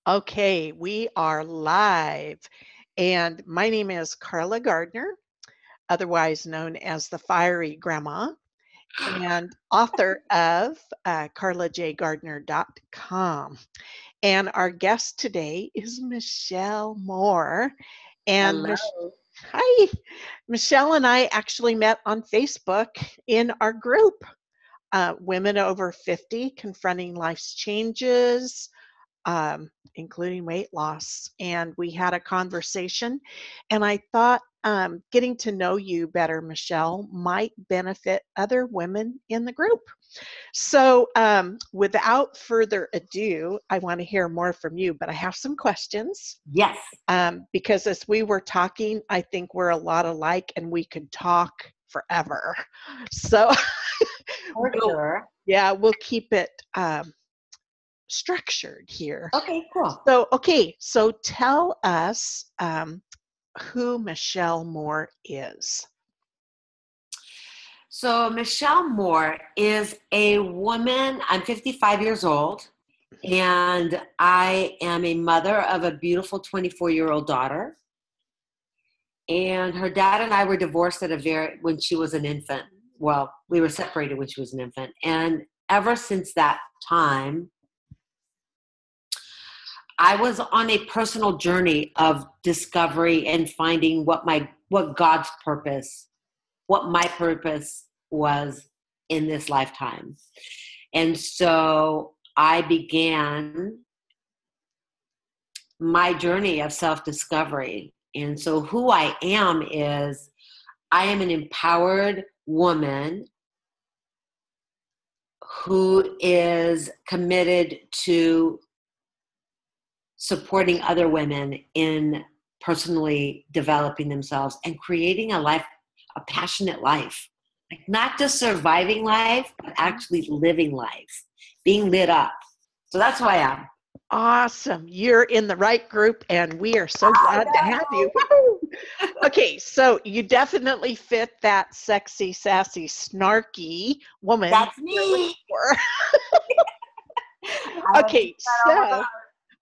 Okay, we are live. And my name is Carla Gardner, otherwise known as the Fiery Grandma, and author of carlajgardner.com. And our guest today is Michelle Moore. And Hello. hi, Michelle and I actually met on Facebook in our group, Women Over 50 Confronting Life's Changes, including weight loss. And we had a conversation, and I thought getting to know you better, Michelle, might benefit other women in the group. So, without further ado, I want to hear more from you, but I have some questions. Yes, Because as we were talking, I think we're a lot alike and we could talk forever. So, for we'll, sure. yeah, we'll keep it structured here. Okay, cool. So tell us who Michelle Moore is. So Michelle Moore is a woman. I'm 55 years old, and I am a mother of a beautiful 24-year-old daughter. And her dad and I were divorced when she was an infant. Well, we were separated when she was an infant. And ever since that time, I was on a personal journey of discovery and finding what my purpose was in this lifetime. And so I began my journey of self-discovery. And so who I am is I am an empowered woman who is committed to supporting other women in personally developing themselves and creating a passionate life. Like not just surviving life, but actually living life, being lit up. So that's who I am. Awesome. You're in the right group, and we are so glad to have you. Okay, so you definitely fit that sexy, sassy, snarky woman. That's me. Okay, so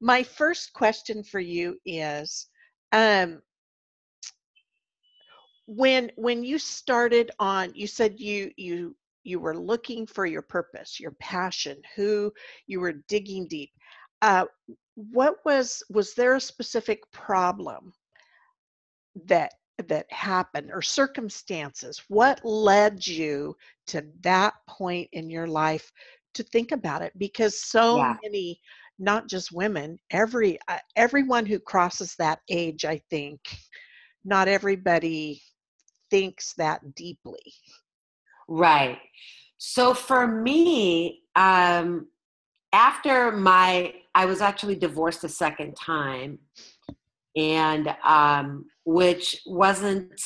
my first question for you is, when you started on, you said you were looking for your purpose, your passion, who you were digging deep. What was there a specific problem that happened, or circumstances? What led you to that point in your life to think about it? Because so many, not just women, everyone who crosses that age, I think, not everybody thinks that deeply. Right. So for me, after I was actually divorced a second time, and which wasn't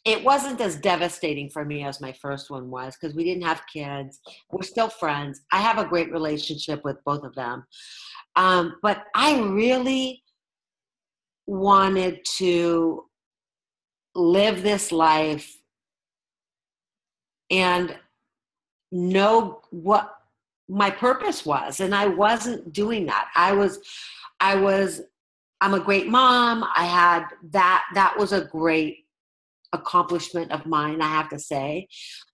as devastating for me as my first one was, because we didn't have kids. We're still friends. I have a great relationship with both of them. But I really wanted to live this life and know what my purpose was. And I wasn't doing that. I'm a great mom. I had that was a great accomplishment of mine, I have to say.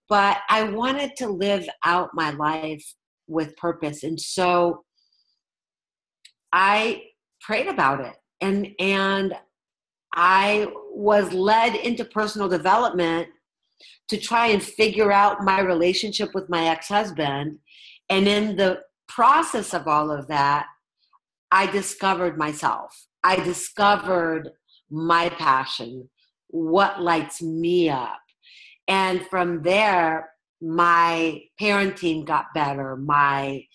But I wanted to live out my life with purpose. And so I prayed about it. And I was led into personal development to try and figure out my relationship with my ex-husband. And in the process of all of that, I discovered myself. I discovered my passion, what lights me up. And from there, my parenting got better. My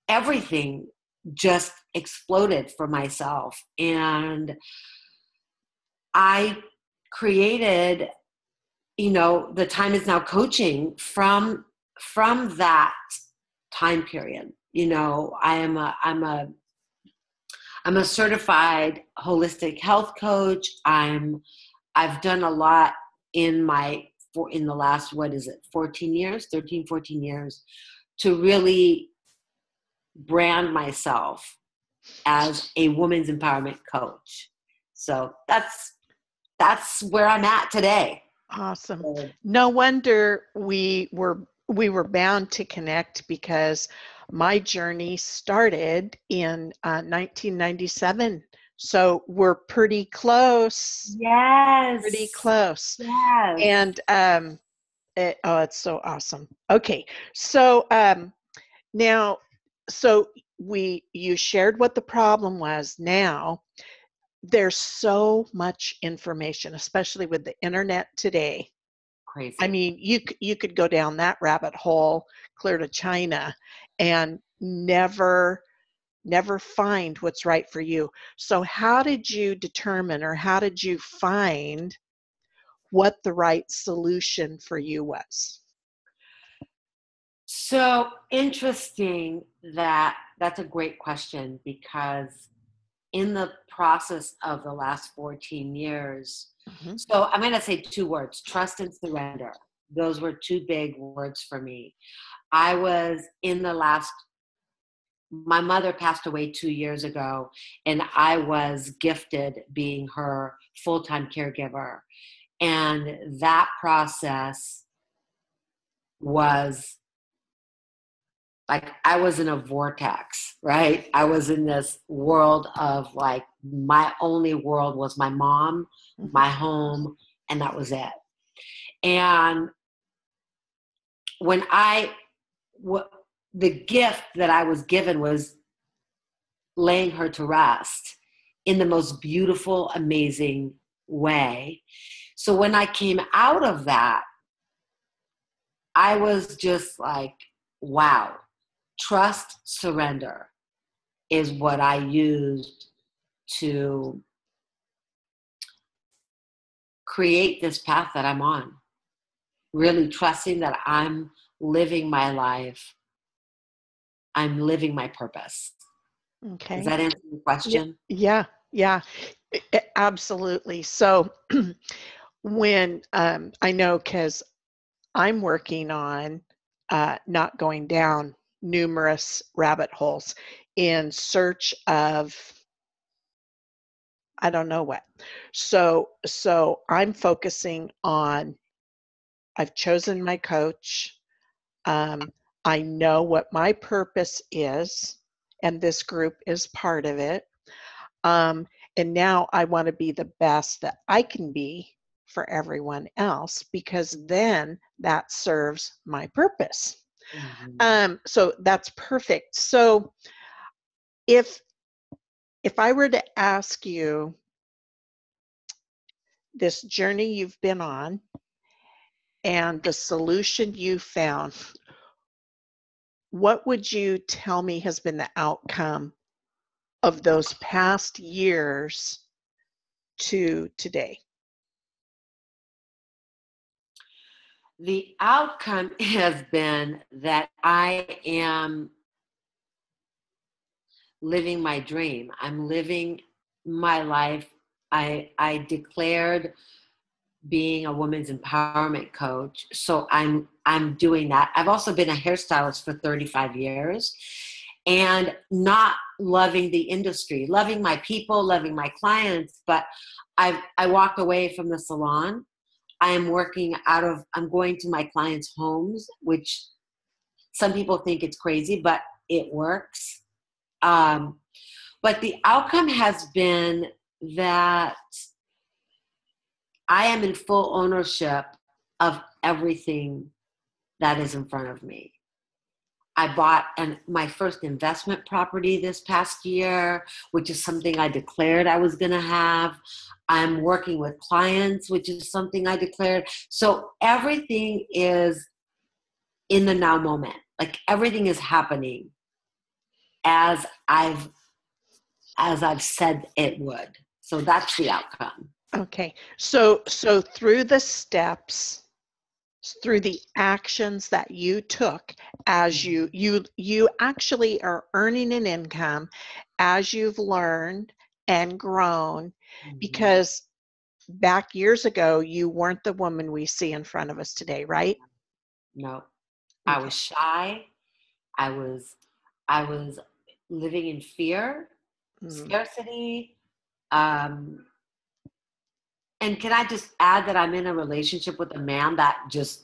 everything just exploded for myself. And I created, the Time Is Now coaching from that time period. I'm a certified holistic health coach. I've done a lot in the last, 13, 14 years to really brand myself as a women's empowerment coach. So that's where I'm at today. Awesome. So, No wonder we were bound to connect, because my journey started in 1997. So we're pretty close. Pretty yes, close. yes. And it's so awesome. Okay. So now, so you shared what the problem was. Now there's so much information, especially with the internet today. I Crazy. mean, you could go down that rabbit hole clear to China and never find what's right for you. So how did you determine, or how did you find what the right solution for you was? So interesting that's a great question, because in the process of the last 14 years, Mhm. so I'm going to say two words: trust and surrender. Those were two big words for me. I was in the last, my mother passed away 2 years ago, and I was gifted being her full-time caregiver. And that process was like, I was in a vortex, right? I was in this world of like, my only world was my mom, Mhm. my home, and that was it. And when the gift that I was given was laying her to rest in the most beautiful, amazing way. So when I came out of that, I was just like, wow, trust, surrender is what I used to create this path that I'm on. Really trusting that I'm living my life, I'm living my purpose. Does Okay. that answer your Yeah, question? yeah, yeah, absolutely. So when I know, because I'm working on not going down numerous rabbit holes in search of I don't know what. So I'm focusing on, I've chosen my coach. Um, I know what my purpose is, and this group is part of it. Um, and now I want to be the best that I can be for everyone else, because then that serves my purpose. Mhm. So that's perfect. So if I were to ask you, this journey you've been on and the solution you found, what would you tell me has been the outcome of those past years to today? The outcome has been that I am living my dream. I'm living my life. I declared being a women's empowerment coach, so I'm doing that. I've also been a hairstylist for 35 years, and not loving the industry, loving my people, loving my clients, but I walked away from the salon. I'm going to my clients' homes, which some people think it's crazy, but it works. Um, but the outcome has been that I am in full ownership of everything that is in front of me. I bought my first investment property this past year, which is something I declared I was going to have. I'm working with clients, which is something I declared. So everything is in the now moment. Like, everything is happening as I've said it would. So that's the outcome. Okay. So through the steps, through the actions that you took, as Mhm. you actually are earning an income as you've learned and grown, Mhm. because back years ago you weren't the woman we see in front of us today, right? No, I Okay. was shy. I was I was living in fear. Mm. scarcity. Um, and can I just add that I'm in a relationship with a man that just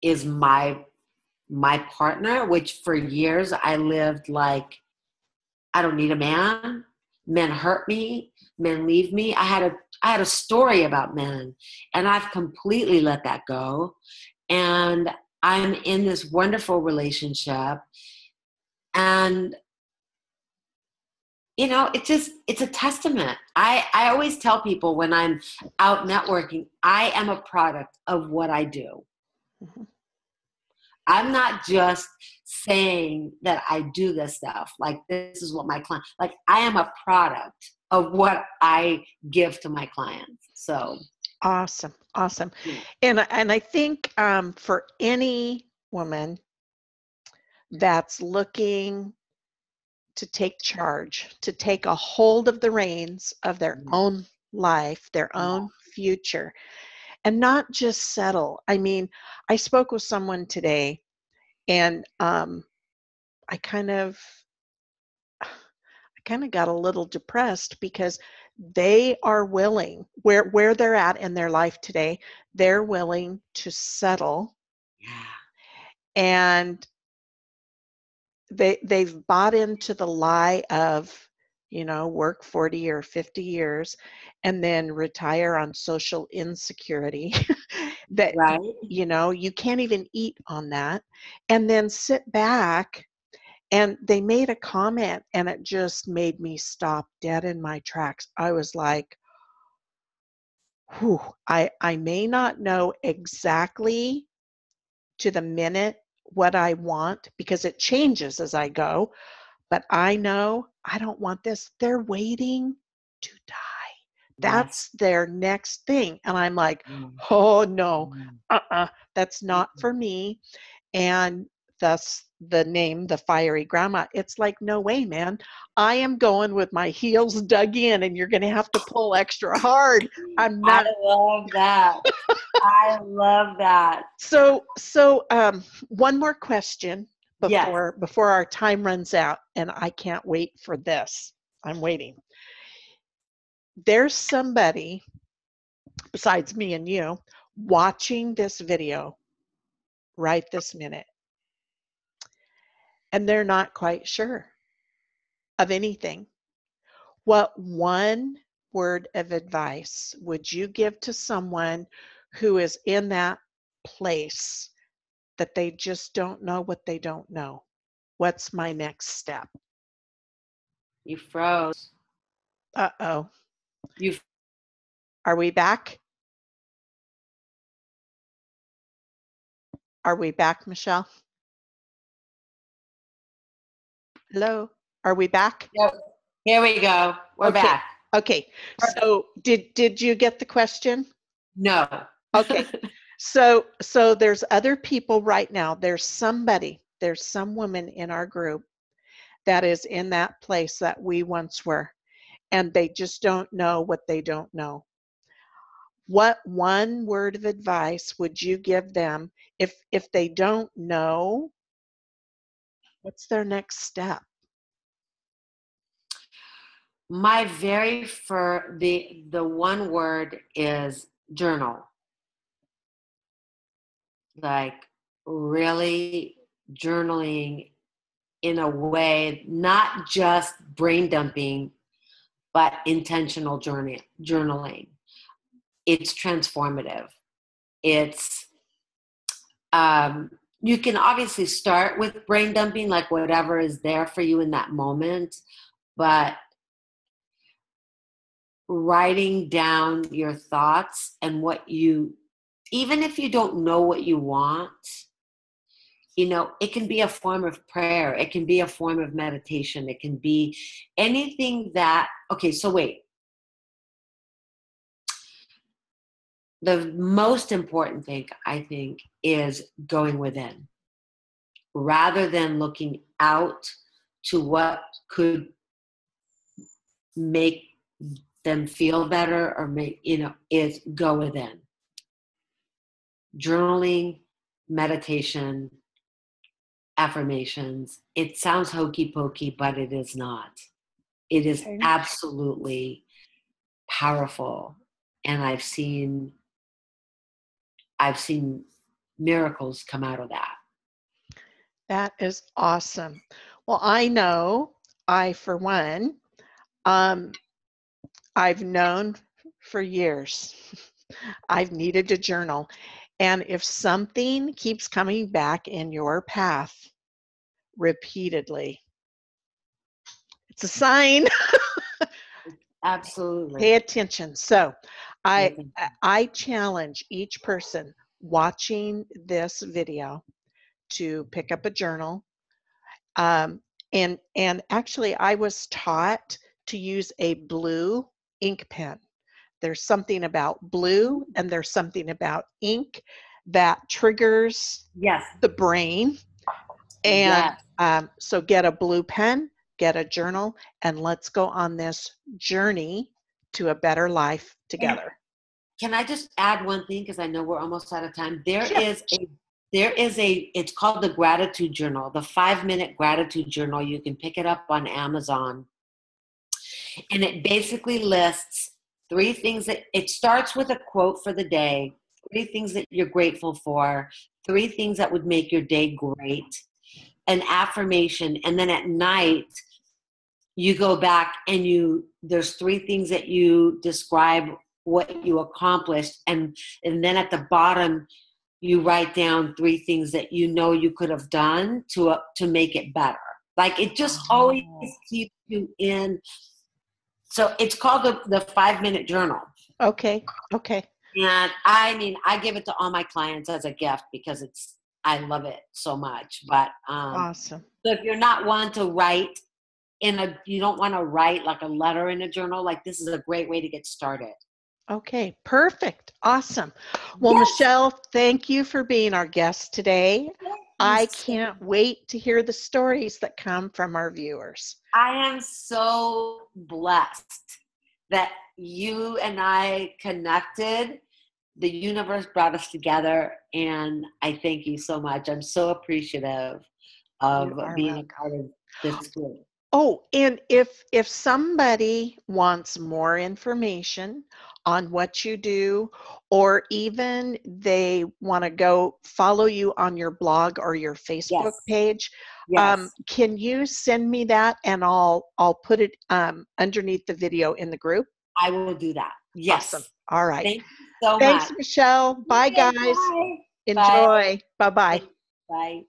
is my partner, which for years I lived like, I don't need a man. Men hurt me. Men leave me. I had a story about men, and I've completely let that go. And I'm in this wonderful relationship, and it's a testament. I always tell people when I'm out networking, I am a product of what I do. Mhm. I'm not just saying that I do this stuff. Like, this is what my client, like, I am a product of what I give to my clients. So, Awesome. Awesome. yeah. And I think for any woman that's looking to take charge, to take a hold of the reins of their own life, their own future, and not just settle. I mean, I spoke with someone today, and I kind of got a little depressed because they are willing, where they're at in their life today, they're willing to settle, Yeah. and they've bought into the lie of, work 40 or 50 years and then retire on social insecurity that Right. you can't even eat on that, and then sit back. And they made a comment, and it just made me stop dead in my tracks. I was like, whew, I may not know exactly to the minute what I want because it changes as I go, but I know I don't want this. They're waiting to die. Yes. That's their next thing. And I'm like, Mm. oh no, Mm. that's not for me. And thus the name, the Fiery Grandma. It's like, no way, man. I am going with my heels dug in, and you're going to have to pull extra hard. I'm I not. love that. I love that. So one more question Yes. before our time runs out, and I can't wait for this. I'm waiting. There's somebody besides me and you watching this video right this minute, and they're not quite sure of anything. What one word of advice would you give to someone who is in that place that they just don't know what they don't know? What's my next step? You froze. Uh-oh. You Are we back? Are we back, Michelle? Hello? Are we back? Yep. Here we go. We're Okay. back. Okay. So did you get the question? No. Okay. So there's other people right now. There's some woman in our group that is in that place that we once were, and they just don't know what they don't know. What one word of advice would you give them if they don't know? What's their next step? My very first, the one word is journal. Like, really journaling in a way, not just brain dumping, but intentional journaling. It's transformative. It's you can obviously start with brain dumping, like whatever is there for you in that moment, but writing down your thoughts and even if you don't know what you want, it can be a form of prayer. It can be a form of meditation. It can be anything okay, so wait. The most important thing, I think, is going within rather than looking out to what could make them feel better or is go within. Journaling, meditation, affirmations. It sounds hokey pokey, but it is not. It is Okay. absolutely powerful. And I've seen miracles come out of that. That is awesome. Well, I know for one, um, I've known for years, I've needed to journal. And if something keeps coming back in your path repeatedly, it's a sign. Absolutely. Pay attention. So I challenge each person watching this video to pick up a journal. And actually I was taught to use a blue ink pen. There's something about blue and there's something about ink that triggers Yes. the brain. And Yes. so get a blue pen, get a journal, and let's go on this journey to a better life together. Can I just add one thing? Because I know we're almost out of time. Sure. It's called the Gratitude Journal, the 5-minute Gratitude Journal. You can pick it up on Amazon. And it basically lists 3 things it starts with a quote for the day, 3 things that you're grateful for, 3 things that would make your day great, an affirmation, and then at night, you go back and there's 3 things that you describe what you accomplished, and then at the bottom you write down 3 things that you could have done to make it better. Like it just always keeps you in. So it's called the 5-minute journal. Okay. And I mean, I give it to all my clients as a gift because I love it so much. But Awesome. so if you're not one to write you don't want to write like a letter in a journal, like this is a great way to get started. Okay, perfect. Awesome. Well, Yes. Michelle, thank you for being our guest today. I Yes. can't wait to hear the stories that come from our viewers. I am so blessed that you and I connected. The universe brought us together, and I thank you so much. I'm so appreciative of You are being a welcome. part of this group. Oh, and if somebody wants more information on what you do, or even they want to go follow you on your blog or your Facebook Yes. page, Yes. can you send me that and I'll put it underneath the video in the group? I will do that. Yes. Awesome. All right. Thank you so Thanks, much. Michelle. Bye, Okay, guys. bye. Enjoy. Bye-bye. Bye. Bye.